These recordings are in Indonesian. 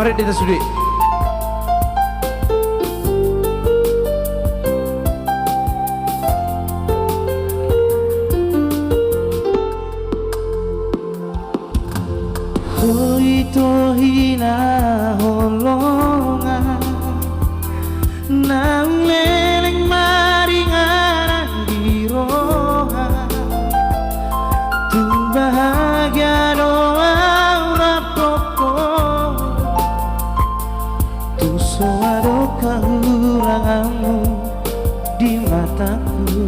Mari kita sudi. Tohina holongan nang leleng maringan girohan tung bahagia doa rapoko tu soado kehuranganmu di mataku.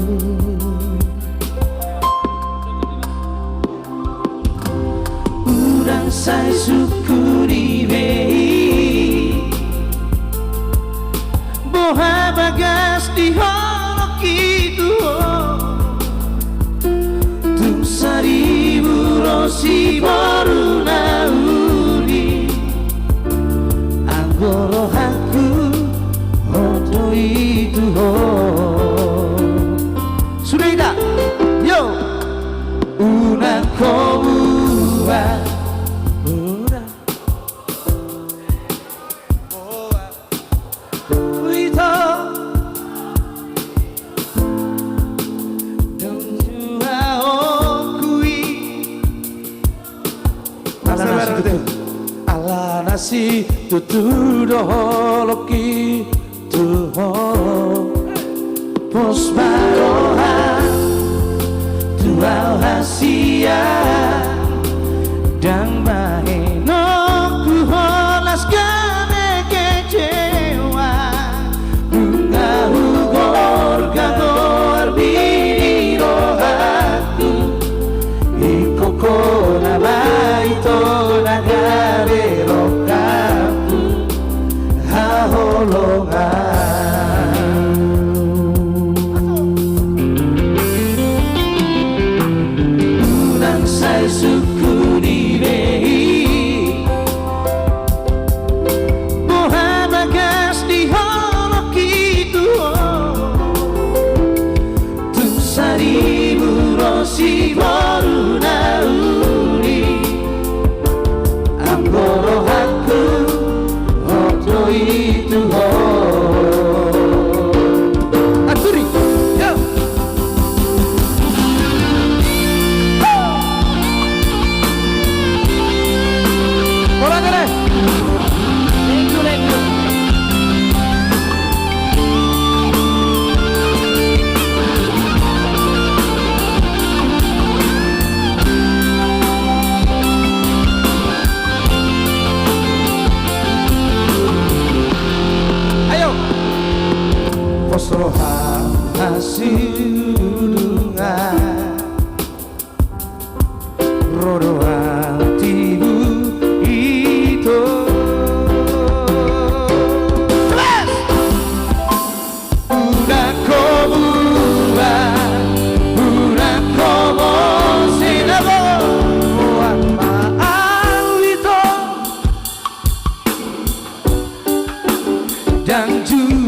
Urang saya syukuri wei boha bagas di holok itu tung seribu rosi baru nauli anggoro aku hoto itu sudah tidak yo una kau ala nasi tutu doholoki tuho pos baroha tuau hasia dan maheno kuholas gane kecewa bunga hugor gagor bini rohaku ikoko nabaito nagare rokaku haholongan unang say sukuni behi boha bagas di holok itu tung seribu rosi baru nauli anggoro aku hoto itu aturi yo bola kere lengu Posroha hasil dungan rodo hatimu itu udah kau buat udah kau sinabo buat maaf itu dan juga